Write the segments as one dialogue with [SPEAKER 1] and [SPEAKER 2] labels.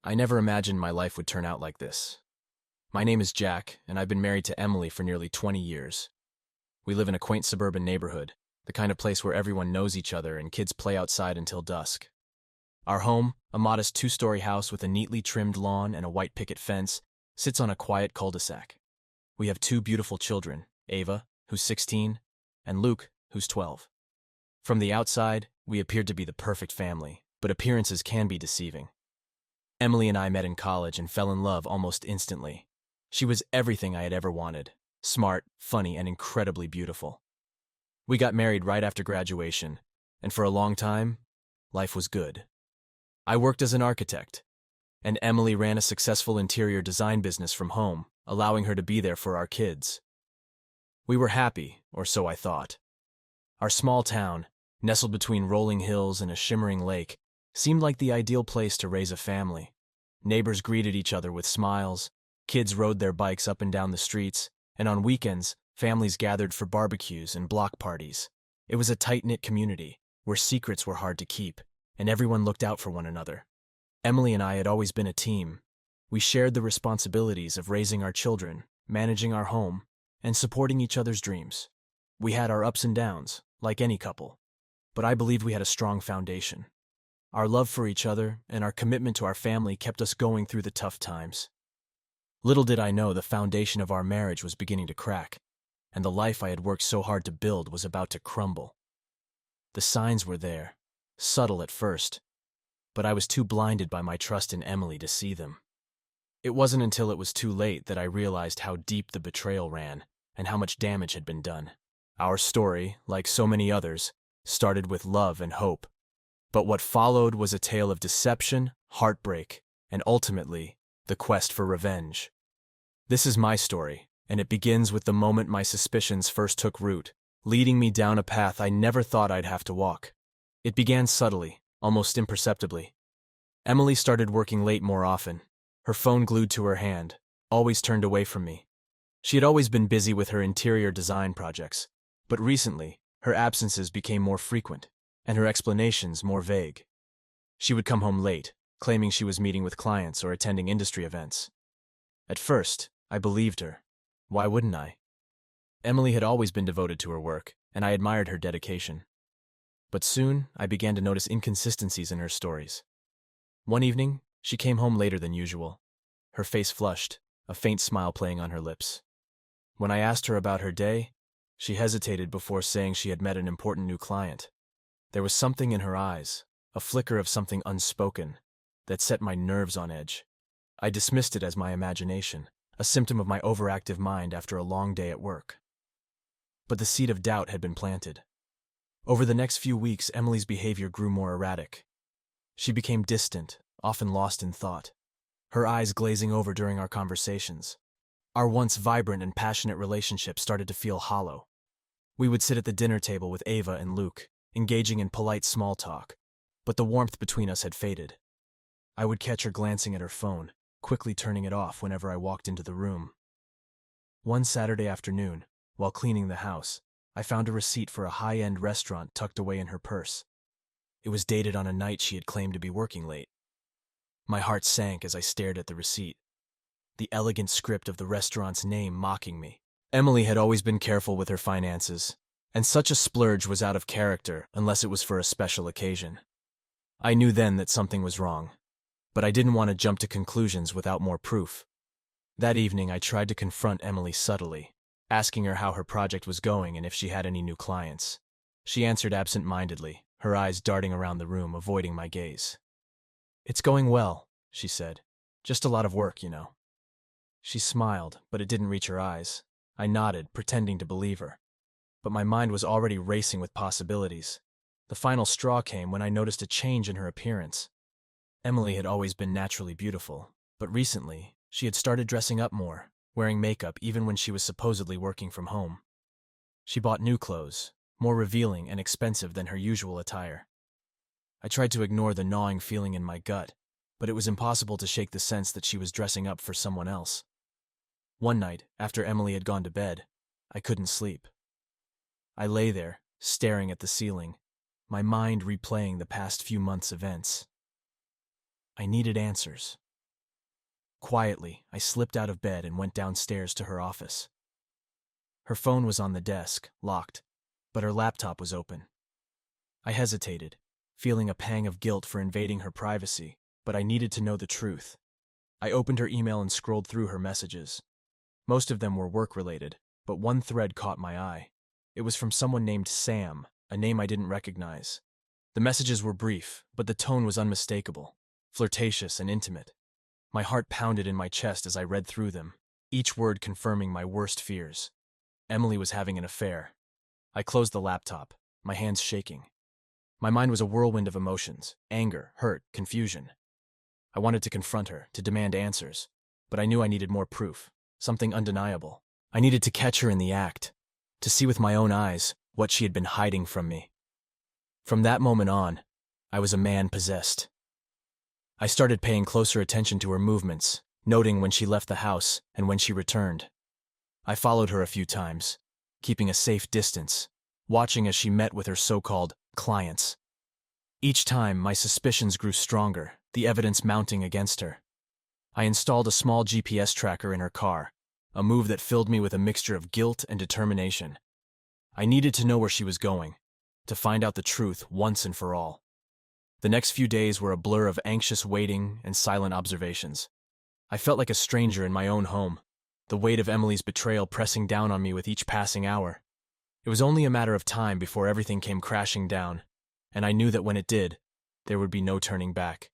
[SPEAKER 1] I never imagined my life would turn out like this. My name is Jack, and I've been married to Emily for nearly 20 years. We live in a quaint suburban neighborhood, the kind of place where everyone knows each other and kids play outside until dusk. Our home, a modest two-story house with a neatly trimmed lawn and a white picket fence, sits on a quiet cul-de-sac. We have two beautiful children, Ava, who's 16, and Luke, who's 12. From the outside, we appeared to be the perfect family, but appearances can be deceiving. Emily and I met in college and fell in love almost instantly. She was everything I had ever wanted: smart, funny, and incredibly beautiful. We got married right after graduation, and for a long time, life was good. I worked as an architect, and Emily ran a successful interior design business from home, allowing her to be there for our kids. We were happy, or so I thought. Our small town, nestled between rolling hills and a shimmering lake, seemed like the ideal place to raise a family. Neighbors greeted each other with smiles, kids rode their bikes up and down the streets, and on weekends, families gathered for barbecues and block parties. It was a tight-knit community, where secrets were hard to keep, and everyone looked out for one another. Emily and I had always been a team. We shared the responsibilities of raising our children, managing our home, and supporting each other's dreams. We had our ups and downs, like any couple, but I believed we had a strong foundation. Our love for each other and our commitment to our family kept us going through the tough times. Little did I know the foundation of our marriage was beginning to crack, and the life I had worked so hard to build was about to crumble. The signs were there, subtle at first, but I was too blinded by my trust in Emily to see them. It wasn't until it was too late that I realized how deep the betrayal ran and how much damage had been done. Our story, like so many others, started with love and hope. But what followed was a tale of deception, heartbreak, and ultimately, the quest for revenge. This is my story, and it begins with the moment my suspicions first took root, leading me down a path I never thought I'd have to walk. It began subtly, almost imperceptibly. Emily started working late more often, her phone glued to her hand, always turned away from me. She had always been busy with her interior design projects, but recently, her absences became more frequent, and her explanations more vague. She would come home late, claiming she was meeting with clients or attending industry events. At first, I believed her. Why wouldn't I? Emily had always been devoted to her work, and I admired her dedication. But soon, I began to notice inconsistencies in her stories. One evening, she came home later than usual, her face flushed, a faint smile playing on her lips. When I asked her about her day, she hesitated before saying she had met an important new client. There was something in her eyes, a flicker of something unspoken, that set my nerves on edge. I dismissed it as my imagination, a symptom of my overactive mind after a long day at work. But the seed of doubt had been planted. Over the next few weeks, Emily's behavior grew more erratic. She became distant, often lost in thought, her eyes glazing over during our conversations. Our once vibrant and passionate relationship started to feel hollow. We would sit at the dinner table with Ava and Luke, engaging in polite small talk, but the warmth between us had faded. I would catch her glancing at her phone, quickly turning it off whenever I walked into the room. One Saturday afternoon, while cleaning the house, I found a receipt for a high-end restaurant tucked away in her purse. It was dated on a night she had claimed to be working late. My heart sank as I stared at the receipt, the elegant script of the restaurant's name mocking me. Emily had always been careful with her finances, and such a splurge was out of character unless it was for a special occasion. I knew then that something was wrong, but I didn't want to jump to conclusions without more proof. That evening, I tried to confront Emily subtly, asking her how her project was going and if she had any new clients. She answered absent-mindedly, her eyes darting around the room, avoiding my gaze. "It's going well," she said. "Just a lot of work, you know." She smiled, but it didn't reach her eyes. I nodded, pretending to believe her. But my mind was already racing with possibilities. The final straw came when I noticed a change in her appearance. Emily had always been naturally beautiful, but recently, she had started dressing up more, wearing makeup even when she was supposedly working from home. She bought new clothes, more revealing and expensive than her usual attire. I tried to ignore the gnawing feeling in my gut, but it was impossible to shake the sense that she was dressing up for someone else. One night, after Emily had gone to bed, I couldn't sleep. I lay there, staring at the ceiling, my mind replaying the past few months' events. I needed answers. Quietly, I slipped out of bed and went downstairs to her office. Her phone was on the desk, locked, but her laptop was open. I hesitated, feeling a pang of guilt for invading her privacy, but I needed to know the truth. I opened her email and scrolled through her messages. Most of them were work-related, but one thread caught my eye. It was from someone named Sam, a name I didn't recognize. The messages were brief, but the tone was unmistakable, flirtatious and intimate. My heart pounded in my chest as I read through them, each word confirming my worst fears. Emily was having an affair. I closed the laptop, my hands shaking. My mind was a whirlwind of emotions: anger, hurt, confusion. I wanted to confront her, to demand answers, but I knew I needed more proof, something undeniable. I needed to catch her in the act, to see with my own eyes what she had been hiding from me. From that moment on, I was a man possessed. I started paying closer attention to her movements, noting when she left the house and when she returned. I followed her a few times, keeping a safe distance, watching as she met with her so-called clients. Each time, my suspicions grew stronger, the evidence mounting against her. I installed a small GPS tracker in her car, a move that filled me with a mixture of guilt and determination. I needed to know where she was going, to find out the truth once and for all. The next few days were a blur of anxious waiting and silent observations. I felt like a stranger in my own home, the weight of Emily's betrayal pressing down on me with each passing hour. It was only a matter of time before everything came crashing down, and I knew that when it did, there would be no turning back.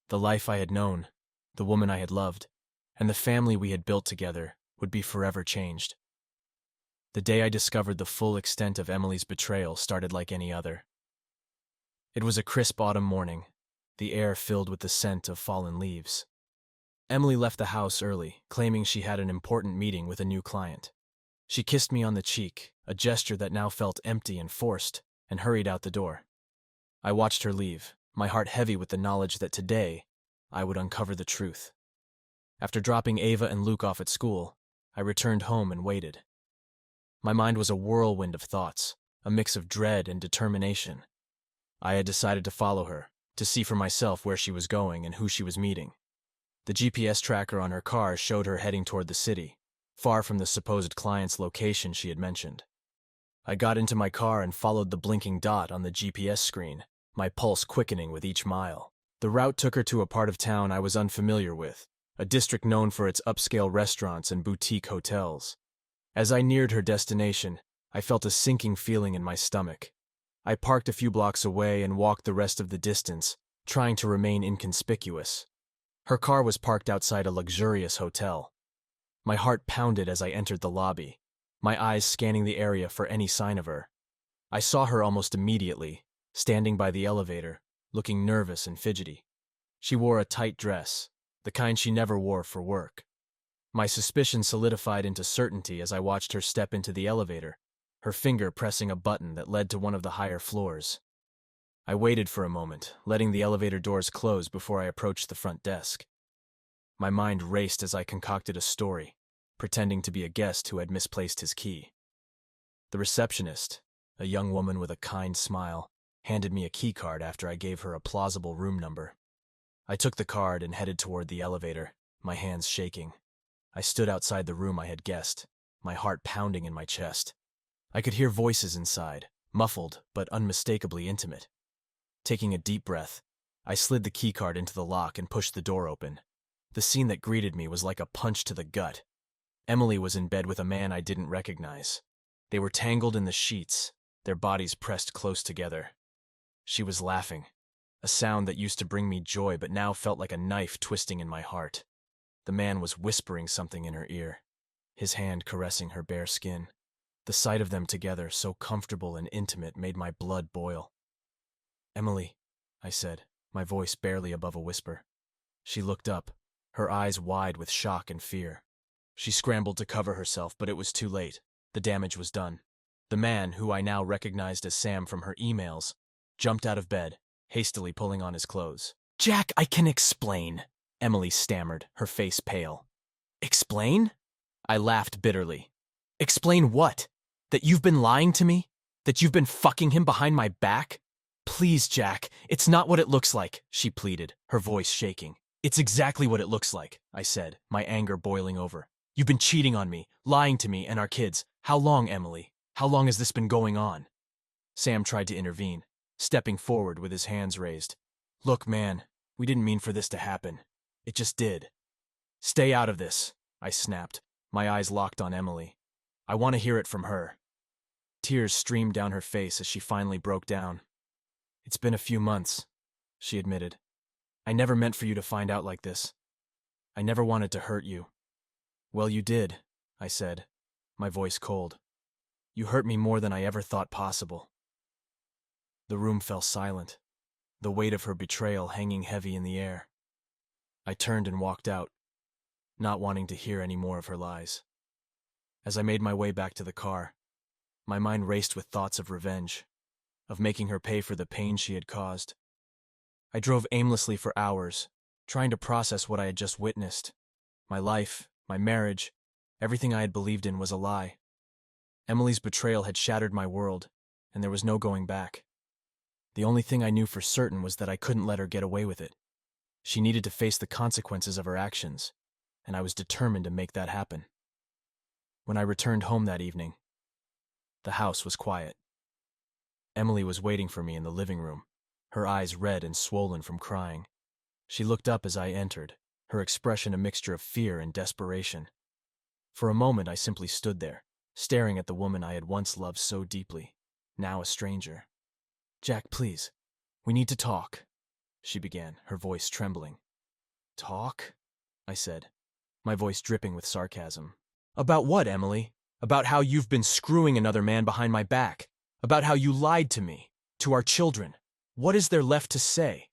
[SPEAKER 1] The life I had known, the woman I had loved, and the family we had built together would be forever changed. The day I discovered the full extent of Emily's betrayal started like any other. It was a crisp autumn morning, the air filled with the scent of fallen leaves. Emily left the house early, claiming she had an important meeting with a new client. She kissed me on the cheek, a gesture that now felt empty and forced, and hurried out the door. I watched her leave, my heart heavy with the knowledge that today I would uncover the truth. After dropping Ava and Luke off at school, I returned home and waited. My mind was a whirlwind of thoughts, a mix of dread and determination. I had decided to follow her, to see for myself where she was going and who she was meeting. The GPS tracker on her car showed her heading toward the city, far from the supposed client's location she had mentioned. I got into my car and followed the blinking dot on the GPS screen, my pulse quickening with each mile. The route took her to a part of town I was unfamiliar with, a district known for its upscale restaurants and boutique hotels. As I neared her destination, I felt a sinking feeling in my stomach. I parked a few blocks away and walked the rest of the distance, trying to remain inconspicuous. Her car was parked outside a luxurious hotel. My heart pounded as I entered the lobby, my eyes scanning the area for any sign of her. I saw her almost immediately, standing by the elevator, looking nervous and fidgety. She wore a tight dress, the kind she never wore for work. My suspicion solidified into certainty as I watched her step into the elevator, her finger pressing a button that led to one of the higher floors. I waited for a moment, letting the elevator doors close before I approached the front desk. My mind raced as I concocted a story, pretending to be a guest who had misplaced his key. The receptionist, a young woman with a kind smile, handed me a key card after I gave her a plausible room number. I took the card and headed toward the elevator, my hands shaking. I stood outside the room I had guessed, my heart pounding in my chest. I could hear voices inside, muffled but unmistakably intimate. Taking a deep breath, I slid the keycard into the lock and pushed the door open. The scene that greeted me was like a punch to the gut. Emily was in bed with a man I didn't recognize. They were tangled in the sheets, their bodies pressed close together. She was laughing, a sound that used to bring me joy but now felt like a knife twisting in my heart. The man was whispering something in her ear, his hand caressing her bare skin. The sight of them together, so comfortable and intimate, made my blood boil. "Emily," I said, my voice barely above a whisper. She looked up, her eyes wide with shock and fear. She scrambled to cover herself, but it was too late. The damage was done. The man, who I now recognized as Sam from her emails, jumped out of bed, hastily pulling on his clothes. "Jack, I can explain," Emily stammered, her face pale. "Explain?" I laughed bitterly. "Explain what? That you've been lying to me? That you've been fucking him behind my back? Please, Jack, it's not what it looks like," she pleaded, her voice shaking. It's exactly what it looks like, I said, my anger boiling over. You've been cheating on me, lying to me and our kids. How long, Emily? How long has this been going on? Sam tried to intervene, stepping forward with his hands raised. Look, man, we didn't mean for this to happen. It just did. Stay out of this, I snapped, my eyes locked on Emily. I want to hear it from her. Tears streamed down her face as she finally broke down. It's been a few months, she admitted. I never meant for you to find out like this. I never wanted to hurt you. Well, you did, I said, my voice cold. You hurt me more than I ever thought possible. The room fell silent, the weight of her betrayal hanging heavy in the air. I turned and walked out, not wanting to hear any more of her lies. As I made my way back to the car, my mind raced with thoughts of revenge, of making her pay for the pain she had caused. I drove aimlessly for hours, trying to process what I had just witnessed. My life, my marriage, everything I had believed in was a lie. Emily's betrayal had shattered my world, and there was no going back. The only thing I knew for certain was that I couldn't let her get away with it. She needed to face the consequences of her actions, and I was determined to make that happen. When I returned home that evening, the house was quiet. Emily was waiting for me in the living room, her eyes red and swollen from crying. She looked up as I entered, her expression a mixture of fear and desperation. For a moment I simply stood there, staring at the woman I had once loved so deeply, now a stranger. Jack, please, we need to talk, she began, her voice trembling. Talk? I said, my voice dripping with sarcasm. About what, Emily? About how you've been screwing another man behind my back. About how you lied to me, to our children. What is there left to say?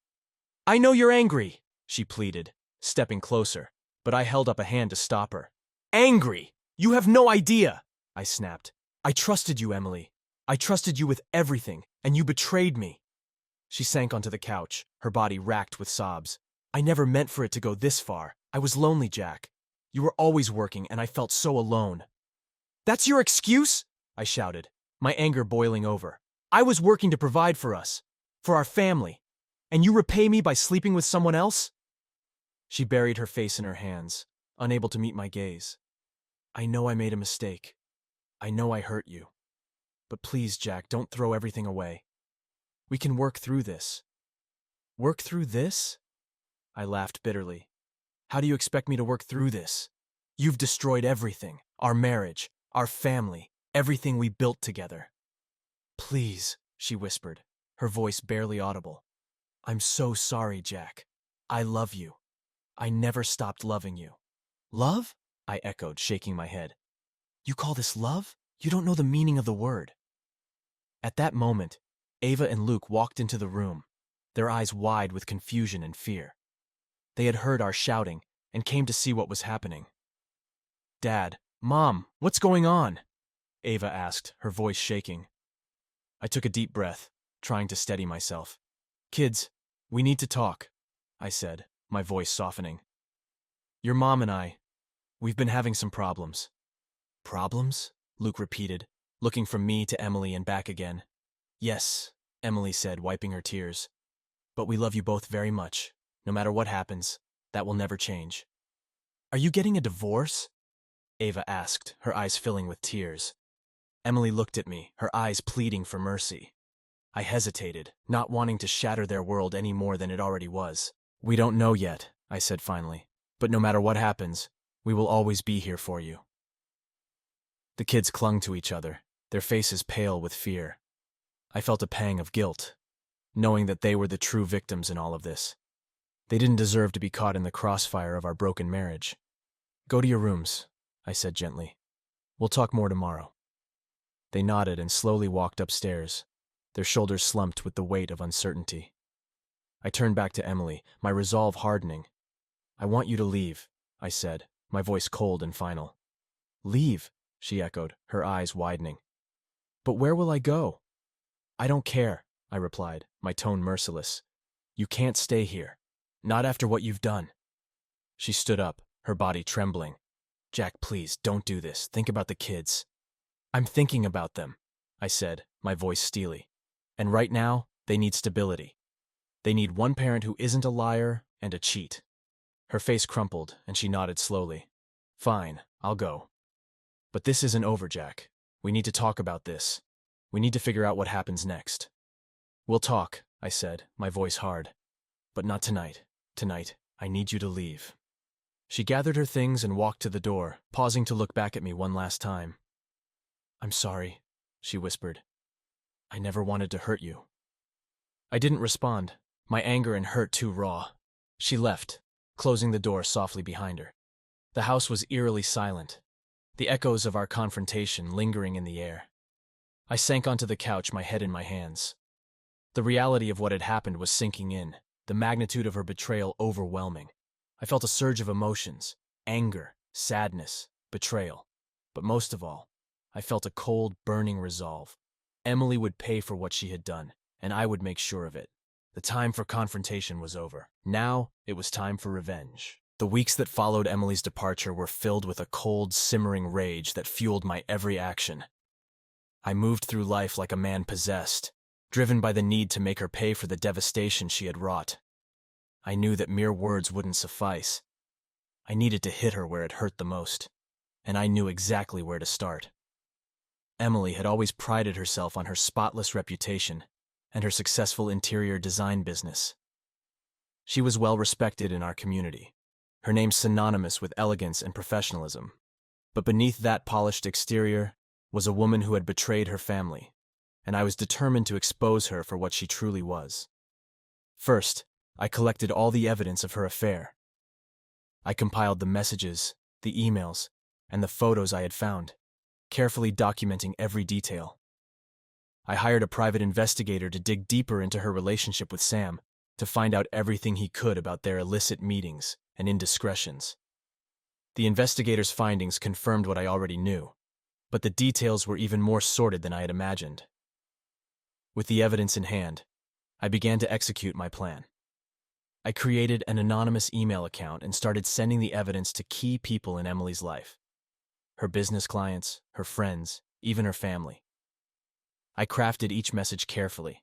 [SPEAKER 1] I know you're angry, she pleaded, stepping closer, but I held up a hand to stop her. Angry? You have no idea, I snapped. I trusted you, Emily. I trusted you with everything, and you betrayed me. She sank onto the couch, her body racked with sobs. I never meant for it to go this far. I was lonely, Jack. You were always working, and I felt so alone. That's your excuse? I shouted, my anger boiling over. I was working to provide for us, for our family, and you repay me by sleeping with someone else? She buried her face in her hands, unable to meet my gaze. I know I made a mistake. I know I hurt you. But please, Jack, don't throw everything away. We can work through this. Work through this? I laughed bitterly. How do you expect me to work through this? You've destroyed everything. Our marriage, our family, everything we built together. Please, she whispered, her voice barely audible. I'm so sorry, Jack. I love you. I never stopped loving you. Love? I echoed, shaking my head. You call this love? You don't know the meaning of the word. At that moment, Ava and Luke walked into the room, their eyes wide with confusion and fear. They had heard our shouting and came to see what was happening. Dad, Mom, what's going on? Ava asked, her voice shaking. I took a deep breath, trying to steady myself. Kids, we need to talk, I said, my voice softening. Your mom and we've been having some problems. Problems? Luke repeated, looking from me to Emily and back again. Yes, Emily said, wiping her tears. But we love you both very much. No matter what happens, that will never change. Are you getting a divorce? Ava asked, her eyes filling with tears. Emily looked at me, her eyes pleading for mercy. I hesitated, not wanting to shatter their world any more than it already was. We don't know yet, I said finally. But no matter what happens, we will always be here for you. The kids clung to each other, their faces pale with fear. I felt a pang of guilt, knowing that they were the true victims in all of this. They didn't deserve to be caught in the crossfire of our broken marriage. Go to your rooms, I said gently. We'll talk more tomorrow. They nodded and slowly walked upstairs, their shoulders slumped with the weight of uncertainty. I turned back to Emily, my resolve hardening. I want you to leave, I said, my voice cold and final. Leave, she echoed, her eyes widening. But where will I go? I don't care, I replied, my tone merciless. You can't stay here. Not after what you've done. She stood up, her body trembling. Jack, please, don't do this. Think about the kids. I'm thinking about them, I said, my voice steely. And right now, they need stability. They need one parent who isn't a liar and a cheat. Her face crumpled, and she nodded slowly. Fine, I'll go. But this isn't over, Jack. We need to talk about this. We need to figure out what happens next. We'll talk, I said, my voice hard. But not tonight. Tonight, I need you to leave. She gathered her things and walked to the door, pausing to look back at me one last time. I'm sorry, she whispered. I never wanted to hurt you. I didn't respond, my anger and hurt too raw. She left, closing the door softly behind her. The house was eerily silent, the echoes of our confrontation lingering in the air. I sank onto the couch, my head in my hands. The reality of what had happened was sinking in, the magnitude of her betrayal overwhelming. I felt a surge of emotions, anger, sadness, betrayal. But most of all, I felt a cold, burning resolve. Emily would pay for what she had done, and I would make sure of it. The time for confrontation was over. Now, it was time for revenge. The weeks that followed Emily's departure were filled with a cold, simmering rage that fueled my every action. I moved through life like a man possessed, driven by the need to make her pay for the devastation she had wrought. I knew that mere words wouldn't suffice. I needed to hit her where it hurt the most, and I knew exactly where to start. Emily had always prided herself on her spotless reputation and her successful interior design business. She was well respected in our community, her name synonymous with elegance and professionalism. But beneath that polished exterior was a woman who had betrayed her family, and I was determined to expose her for what she truly was. First, I collected all the evidence of her affair. I compiled the messages, the emails, and the photos I had found, carefully documenting every detail. I hired a private investigator to dig deeper into her relationship with Sam, to find out everything he could about their illicit meetings and indiscretions. The investigator's findings confirmed what I already knew, but the details were even more sordid than I had imagined. With the evidence in hand, I began to execute my plan. I created an anonymous email account and started sending the evidence to key people in Emily's life. Her business clients, her friends, even her family. I crafted each message carefully,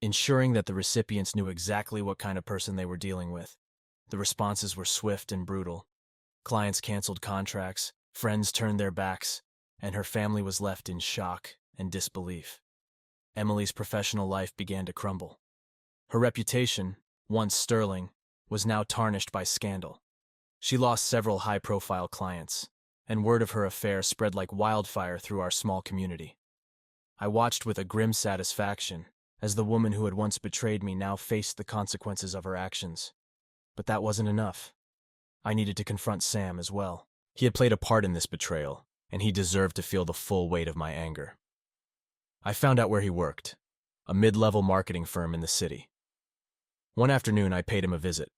[SPEAKER 1] ensuring that the recipients knew exactly what kind of person they were dealing with. The responses were swift and brutal. Clients canceled contracts, friends turned their backs, and her family was left in shock and disbelief. Emily's professional life began to crumble. Her reputation, once sterling, was now tarnished by scandal. She lost several high-profile clients, and word of her affair spread like wildfire through our small community. I watched with a grim satisfaction as the woman who had once betrayed me now faced the consequences of her actions. But that wasn't enough. I needed to confront Sam as well. He had played a part in this betrayal, and he deserved to feel the full weight of my anger. I found out where he worked, a mid-level marketing firm in the city. One afternoon, I paid him a visit.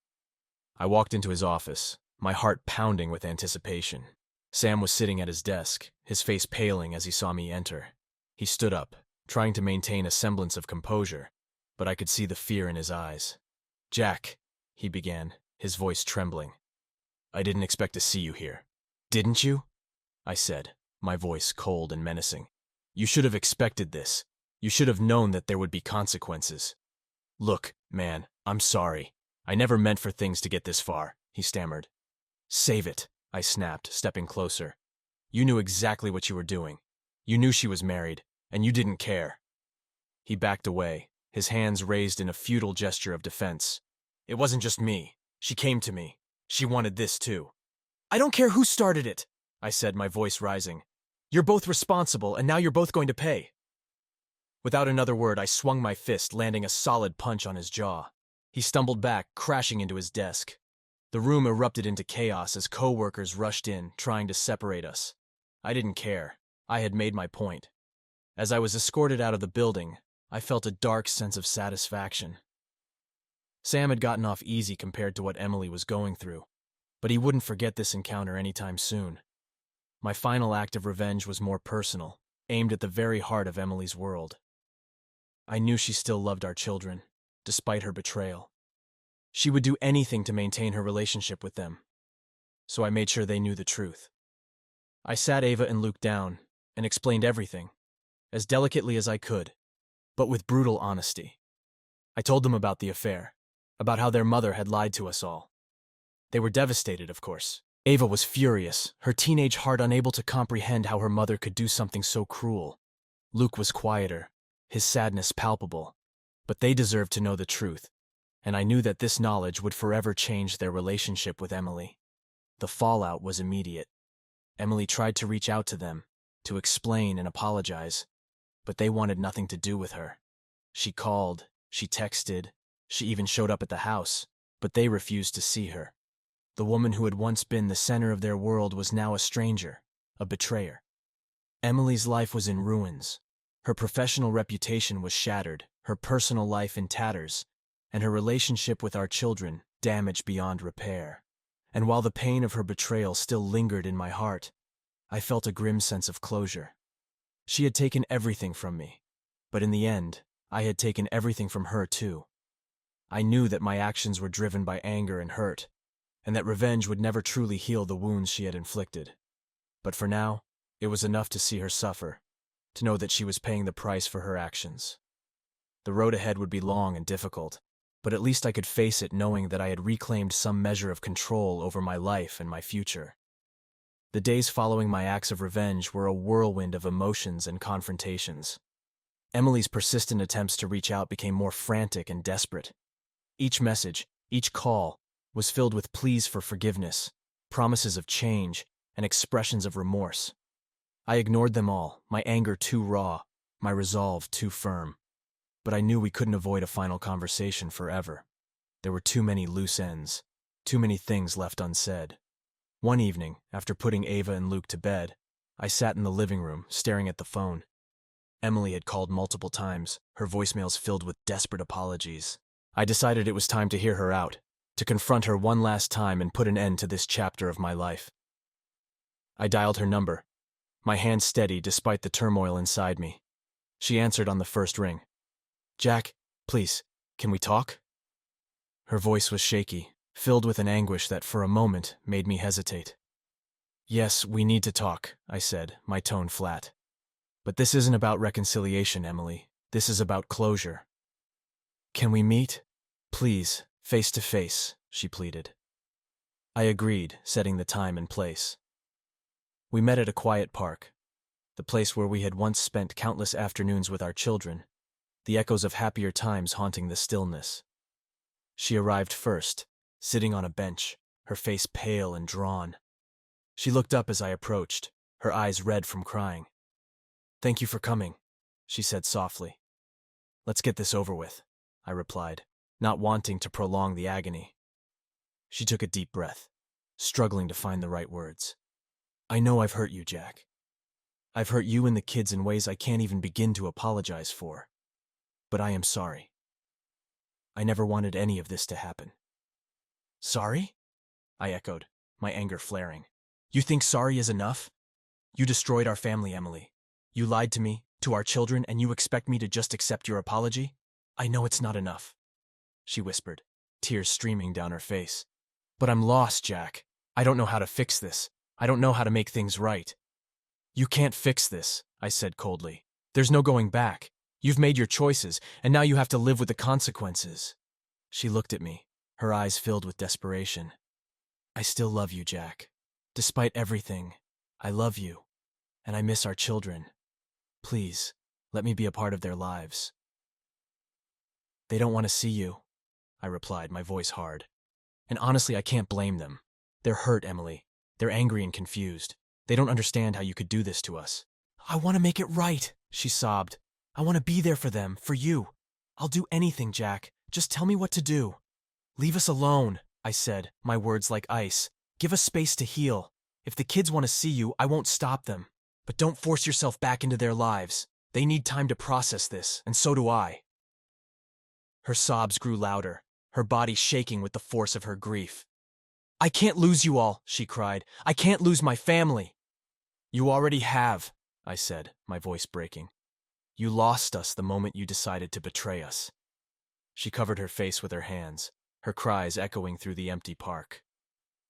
[SPEAKER 1] I walked into his office, my heart pounding with anticipation. Sam was sitting at his desk, his face paling as he saw me enter. He stood up, trying to maintain a semblance of composure, but I could see the fear in his eyes. "Jack," he began, his voice trembling. "I didn't expect to see you here." "Didn't you?" I said, my voice cold and menacing. "You should have expected this. You should have known that there would be consequences." "Look, man, I'm sorry. I never meant for things to get this far," he stammered. "Save it," I snapped, stepping closer. "You knew exactly what you were doing. You knew she was married, and you didn't care." He backed away, his hands raised in a futile gesture of defense. "It wasn't just me. She came to me. She wanted this too." "I don't care who started it," I said, my voice rising. "You're both responsible, and now you're both going to pay." Without another word, I swung my fist, landing a solid punch on his jaw. He stumbled back, crashing into his desk. The room erupted into chaos as co-workers rushed in, trying to separate us. I didn't care. I had made my point. As I was escorted out of the building, I felt a dark sense of satisfaction. Sam had gotten off easy compared to what Emily was going through, but he wouldn't forget this encounter anytime soon. My final act of revenge was more personal, aimed at the very heart of Emily's world. I knew she still loved our children, despite her betrayal. She would do anything to maintain her relationship with them, so I made sure they knew the truth. I sat Ava and Luke down and explained everything, as delicately as I could, but with brutal honesty. I told them about the affair, about how their mother had lied to us all. They were devastated, of course. Ava was furious, her teenage heart unable to comprehend how her mother could do something so cruel. Luke was quieter, his sadness palpable. But they deserved to know the truth, and I knew that this knowledge would forever change their relationship with Emily. The fallout was immediate. Emily tried to reach out to them, to explain and apologize, but they wanted nothing to do with her. She called, she texted, she even showed up at the house, but they refused to see her. The woman who had once been the center of their world was now a stranger, a betrayer. Emily's life was in ruins. Her professional reputation was shattered, her personal life in tatters, and her relationship with our children damaged beyond repair. And while the pain of her betrayal still lingered in my heart, I felt a grim sense of closure. She had taken everything from me, but in the end, I had taken everything from her too. I knew that my actions were driven by anger and hurt, and that revenge would never truly heal the wounds she had inflicted. But for now, it was enough to see her suffer, to know that she was paying the price for her actions. The road ahead would be long and difficult, but at least I could face it knowing that I had reclaimed some measure of control over my life and my future. The days following my acts of revenge were a whirlwind of emotions and confrontations. Emily's persistent attempts to reach out became more frantic and desperate. Each message, each call, was filled with pleas for forgiveness, promises of change, and expressions of remorse. I ignored them all, my anger too raw, my resolve too firm. But I knew we couldn't avoid a final conversation forever. There were too many loose ends, too many things left unsaid. One evening, after putting Ava and Luke to bed, I sat in the living room, staring at the phone. Emily had called multiple times, her voicemails filled with desperate apologies. I decided it was time to hear her out, to confront her one last time and put an end to this chapter of my life. I dialed her number, my hand steady despite the turmoil inside me. She answered on the first ring. "Jack, please, can we talk?" Her voice was shaky, filled with an anguish that for a moment made me hesitate. "Yes, we need to talk," I said, my tone flat. "But this isn't about reconciliation, Emily. This is about closure." "Can we meet? Please, face to face," she pleaded. I agreed, setting the time and place. We met at a quiet park, the place where we had once spent countless afternoons with our children, the echoes of happier times haunting the stillness. She arrived first, sitting on a bench, her face pale and drawn. She looked up as I approached, her eyes red from crying. "Thank you for coming," she said softly. "Let's get this over with," I replied, not wanting to prolong the agony. She took a deep breath, struggling to find the right words. "I know I've hurt you, Jack. I've hurt you and the kids in ways I can't even begin to apologize for. But I am sorry. I never wanted any of this to happen." "Sorry?" I echoed, my anger flaring. "You think sorry is enough? You destroyed our family, Emily. You lied to me, to our children, and you expect me to just accept your apology? I know it's not enough," she whispered, tears streaming down her face. "But I'm lost, Jack. I don't know how to fix this. I don't know how to make things right." "You can't fix this," I said coldly. "There's no going back. You've made your choices, and now you have to live with the consequences." She looked at me, her eyes filled with desperation. "I still love you, Jack. Despite everything, I love you, and I miss our children. Please, let me be a part of their lives." "They don't want to see you," I replied, my voice hard. "And honestly, I can't blame them. They're hurt, Emily. They're angry and confused. They don't understand how you could do this to us." "I want to make it right," she sobbed. "I want to be there for them, for you. I'll do anything, Jack. Just tell me what to do." "Leave us alone," I said, my words like ice. "Give us space to heal. If the kids want to see you, I won't stop them. But don't force yourself back into their lives. They need time to process this, and so do I." Her sobs grew louder, her body shaking with the force of her grief. "I can't lose you all," she cried. "I can't lose my family." "You already have," I said, my voice breaking. "You lost us the moment you decided to betray us." She covered her face with her hands, her cries echoing through the empty park.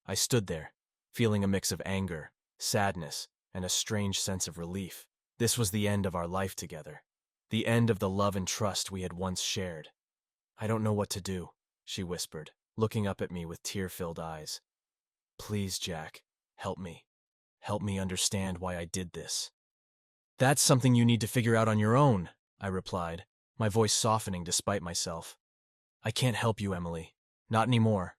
[SPEAKER 1] I stood there, feeling a mix of anger, sadness, and a strange sense of relief. This was the end of our life together, the end of the love and trust we had once shared. "I don't know what to do," she whispered, looking up at me with tear-filled eyes. Please, Jack, help me. Help me understand why I did this. That's something you need to figure out on your own, I replied, my voice softening despite myself. I can't help you, Emily. Not anymore.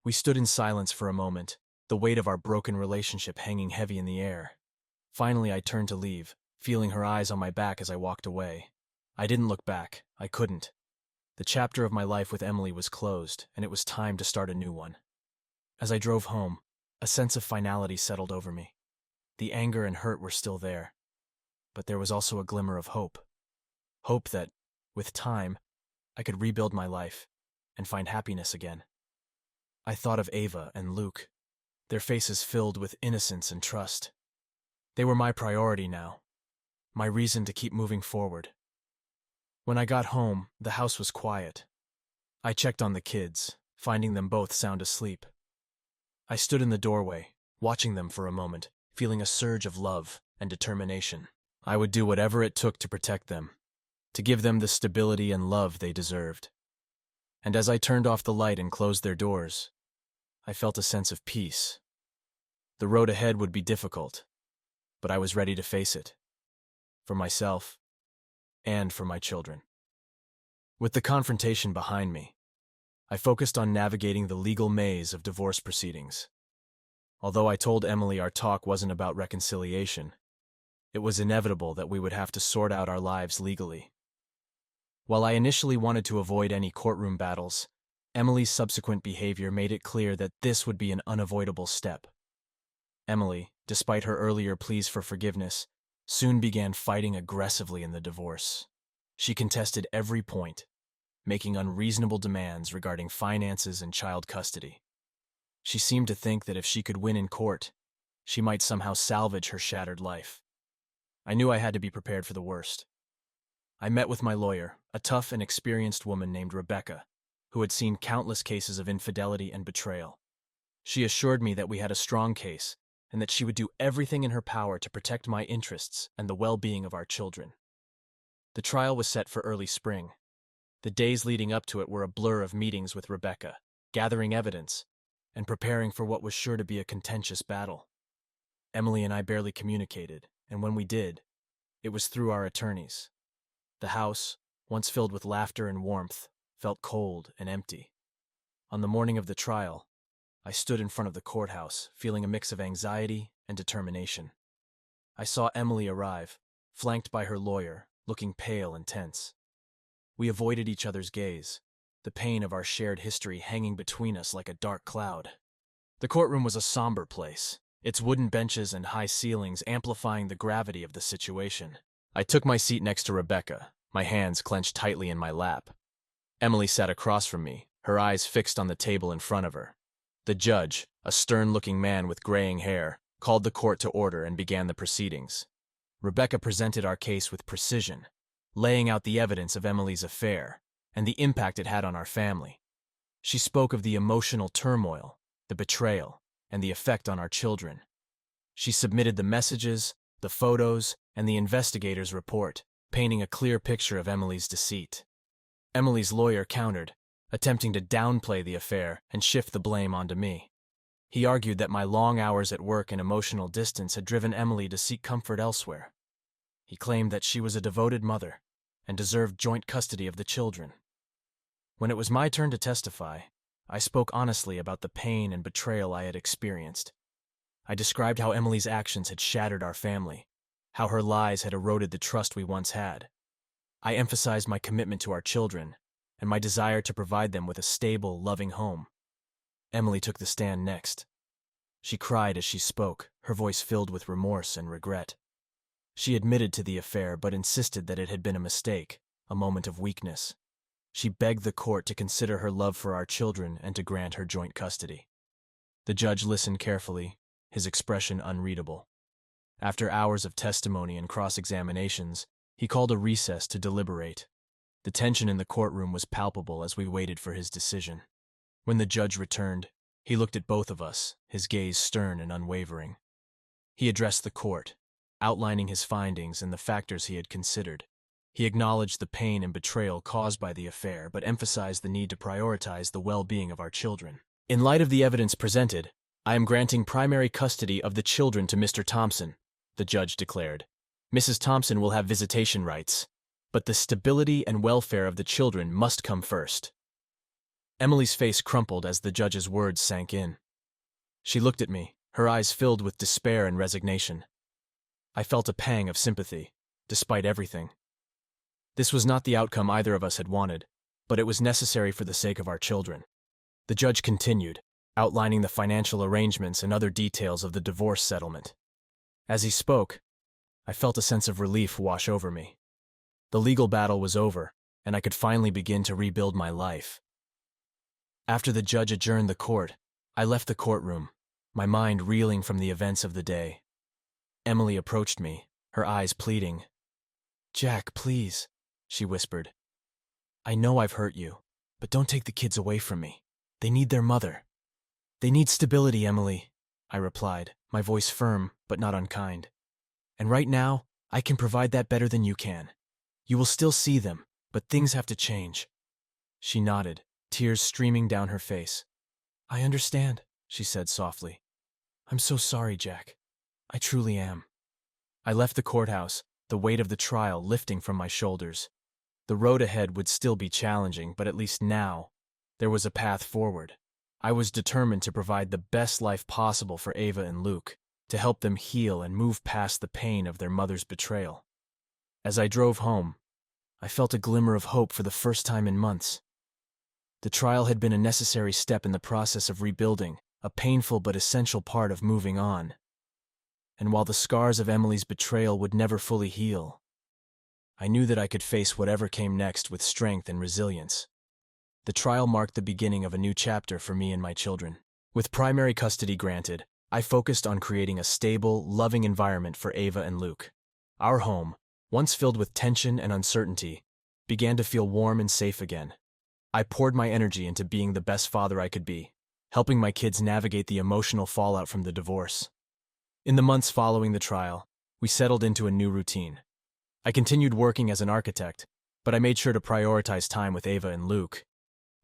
[SPEAKER 1] We stood in silence for a moment, the weight of our broken relationship hanging heavy in the air. Finally, I turned to leave, feeling her eyes on my back as I walked away. I didn't look back. I couldn't. The chapter of my life with Emily was closed, and it was time to start a new one. As I drove home, a sense of finality settled over me. The anger and hurt were still there, but there was also a glimmer of hope. Hope that, with time, I could rebuild my life and find happiness again. I thought of Ava and Luke, their faces filled with innocence and trust. They were my priority now, my reason to keep moving forward. When I got home, the house was quiet. I checked on the kids, finding them both sound asleep. I stood in the doorway, watching them for a moment, feeling a surge of love and determination. I would do whatever it took to protect them, to give them the stability and love they deserved. And as I turned off the light and closed their doors, I felt a sense of peace. The road ahead would be difficult, but I was ready to face it. For myself, and for my children. With the confrontation behind me, I focused on navigating the legal maze of divorce proceedings. Although I told Emily our talk wasn't about reconciliation, it was inevitable that we would have to sort out our lives legally. While I initially wanted to avoid any courtroom battles, Emily's subsequent behavior made it clear that this would be an unavoidable step. Emily, despite her earlier pleas for forgiveness, soon began fighting aggressively in the divorce. She contested every point, making unreasonable demands regarding finances and child custody. She seemed to think that if she could win in court, she might somehow salvage her shattered life. I knew I had to be prepared for the worst. I met with my lawyer, a tough and experienced woman named Rebecca, who had seen countless cases of infidelity and betrayal. She assured me that we had a strong case, and that she would do everything in her power to protect my interests and the well-being of our children. The trial was set for early spring. The days leading up to it were a blur of meetings with Rebecca, gathering evidence, and preparing for what was sure to be a contentious battle. Emily and I barely communicated, and when we did, it was through our attorneys. The house, once filled with laughter and warmth, felt cold and empty. On the morning of the trial, I stood in front of the courthouse, feeling a mix of anxiety and determination. I saw Emily arrive, flanked by her lawyer, looking pale and tense. We avoided each other's gaze, the pain of our shared history hanging between us like a dark cloud. The courtroom was a somber place, its wooden benches and high ceilings amplifying the gravity of the situation. I took my seat next to Rebecca, my hands clenched tightly in my lap. Emily sat across from me, her eyes fixed on the table in front of her. The judge, a stern-looking man with graying hair, called the court to order and began the proceedings. Rebecca presented our case with precision, laying out the evidence of Emily's affair and the impact it had on our family. She spoke of the emotional turmoil, the betrayal, and the effect on our children. She submitted the messages, the photos, and the investigator's report, painting a clear picture of Emily's deceit. Emily's lawyer countered, attempting to downplay the affair and shift the blame onto me. He argued that my long hours at work and emotional distance had driven Emily to seek comfort elsewhere. He claimed that she was a devoted mother and deserved joint custody of the children. When it was my turn to testify, I spoke honestly about the pain and betrayal I had experienced. I described how Emily's actions had shattered our family, how her lies had eroded the trust we once had. I emphasized my commitment to our children and my desire to provide them with a stable, loving home. Emily took the stand next. She cried as she spoke, her voice filled with remorse and regret. She admitted to the affair but insisted that it had been a mistake, a moment of weakness. She begged the court to consider her love for our children and to grant her joint custody. The judge listened carefully, his expression unreadable. After hours of testimony and cross-examinations, he called a recess to deliberate. The tension in the courtroom was palpable as we waited for his decision. When the judge returned, he looked at both of us, his gaze stern and unwavering. He addressed the court, outlining his findings and the factors he had considered. He acknowledged the pain and betrayal caused by the affair, but emphasized the need to prioritize the well-being of our children. In light of the evidence presented, I am granting primary custody of the children to Mr. Thompson, the judge declared. Mrs. Thompson will have visitation rights, but the stability and welfare of the children must come first. Emily's face crumpled as the judge's words sank in. She looked at me, her eyes filled with despair and resignation. I felt a pang of sympathy, despite everything. This was not the outcome either of us had wanted, but it was necessary for the sake of our children. The judge continued, outlining the financial arrangements and other details of the divorce settlement. As he spoke, I felt a sense of relief wash over me. The legal battle was over, and I could finally begin to rebuild my life. After the judge adjourned the court, I left the courtroom, my mind reeling from the events of the day. Emily approached me, her eyes pleading. "Jack, please," she whispered. "I know I've hurt you, but don't take the kids away from me. They need their mother." "They need stability, Emily," I replied, my voice firm but not unkind. "And right now, I can provide that better than you can. You will still see them, but things have to change." She nodded, tears streaming down her face. "I understand," she said softly. "I'm so sorry, Jack. I truly am." I left the courthouse, the weight of the trial lifting from my shoulders. The road ahead would still be challenging, but at least now, there was a path forward. I was determined to provide the best life possible for Ava and Luke, to help them heal and move past the pain of their mother's betrayal. As I drove home, I felt a glimmer of hope for the first time in months. The trial had been a necessary step in the process of rebuilding, a painful but essential part of moving on. And while the scars of Emily's betrayal would never fully heal, I knew that I could face whatever came next with strength and resilience. The trial marked the beginning of a new chapter for me and my children. With primary custody granted, I focused on creating a stable, loving environment for Ava and Luke. Our home, once filled with tension and uncertainty, began to feel warm and safe again. I poured my energy into being the best father I could be, helping my kids navigate the emotional fallout from the divorce. In the months following the trial, we settled into a new routine. I continued working as an architect, but I made sure to prioritize time with Ava and Luke.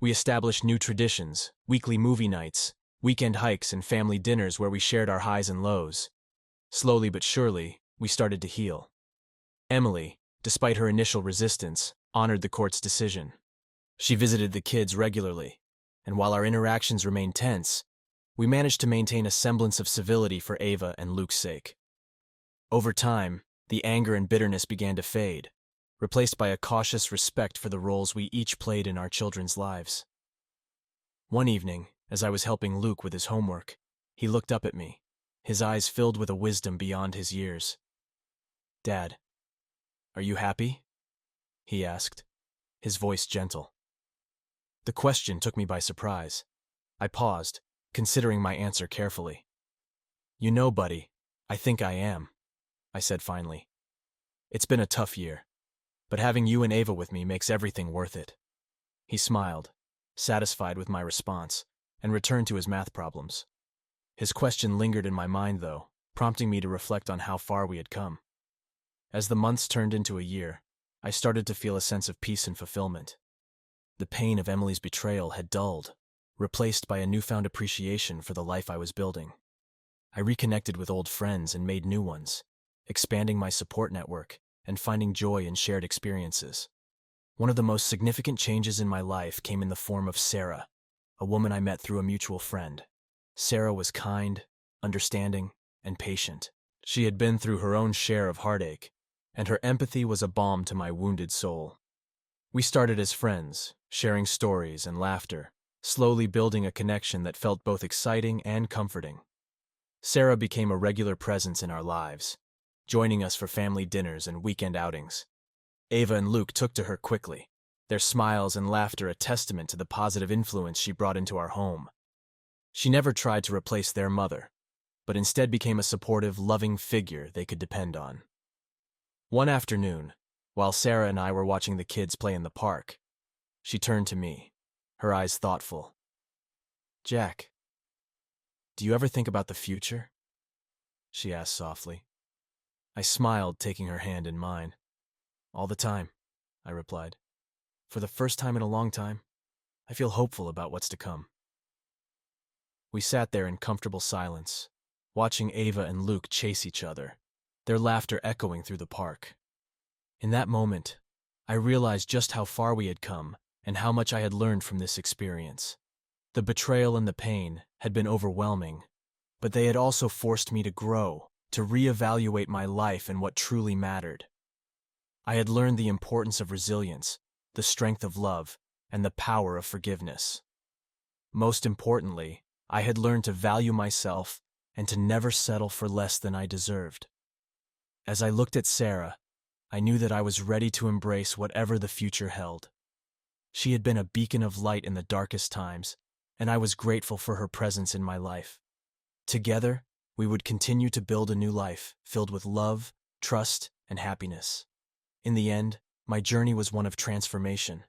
[SPEAKER 1] We established new traditions, weekly movie nights, weekend hikes, and family dinners where we shared our highs and lows. Slowly but surely, we started to heal. Emily, despite her initial resistance, honored the court's decision. She visited the kids regularly, and while our interactions remained tense, we managed to maintain a semblance of civility for Ava and Luke's sake. Over time, the anger and bitterness began to fade, replaced by a cautious respect for the roles we each played in our children's lives. One evening, as I was helping Luke with his homework, he looked up at me, his eyes filled with a wisdom beyond his years. "Dad, are you happy?" he asked, his voice gentle. The question took me by surprise. I paused, considering my answer carefully. "You know, buddy, I think I am," I said finally. "It's been a tough year, but having you and Ava with me makes everything worth it." He smiled, satisfied with my response, and returned to his math problems. His question lingered in my mind, though, prompting me to reflect on how far we had come. As the months turned into a year, I started to feel a sense of peace and fulfillment. The pain of Emily's betrayal had dulled, replaced by a newfound appreciation for the life I was building. I reconnected with old friends and made new ones, expanding my support network and finding joy in shared experiences. One of the most significant changes in my life came in the form of Sarah, a woman I met through a mutual friend. Sarah was kind, understanding, and patient. She had been through her own share of heartache, and her empathy was a balm to my wounded soul. We started as friends, sharing stories and laughter, slowly building a connection that felt both exciting and comforting. Sarah became a regular presence in our lives, joining us for family dinners and weekend outings. Ava and Luke took to her quickly, their smiles and laughter a testament to the positive influence she brought into our home. She never tried to replace their mother, but instead became a supportive, loving figure they could depend on. One afternoon, while Sarah and I were watching the kids play in the park, she turned to me, her eyes thoughtful. "Jack, do you ever think about the future?" she asked softly. I smiled, taking her hand in mine. "All the time," I replied. "For the first time in a long time, I feel hopeful about what's to come." We sat there in comfortable silence, watching Ava and Luke chase each other, their laughter echoing through the park. In that moment, I realized just how far we had come and how much I had learned from this experience. The betrayal and the pain had been overwhelming, but they had also forced me to grow, to reevaluate my life and what truly mattered. I had learned the importance of resilience, the strength of love, and the power of forgiveness. Most importantly, I had learned to value myself and to never settle for less than I deserved. As I looked at Sarah, I knew that I was ready to embrace whatever the future held. She had been a beacon of light in the darkest times, and I was grateful for her presence in my life. Together, we would continue to build a new life filled with love, trust, and happiness. In the end, my journey was one of transformation.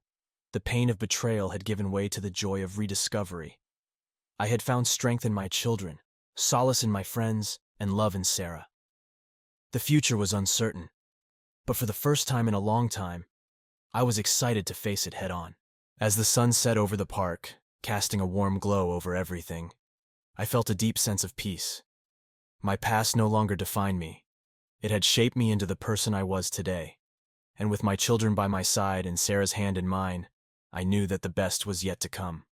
[SPEAKER 1] The pain of betrayal had given way to the joy of rediscovery. I had found strength in my children, solace in my friends, and love in Sarah. The future was uncertain, but for the first time in a long time, I was excited to face it head-on. As the sun set over the park, casting a warm glow over everything, I felt a deep sense of peace. My past no longer defined me. It had shaped me into the person I was today. And with my children by my side and Sarah's hand in mine, I knew that the best was yet to come.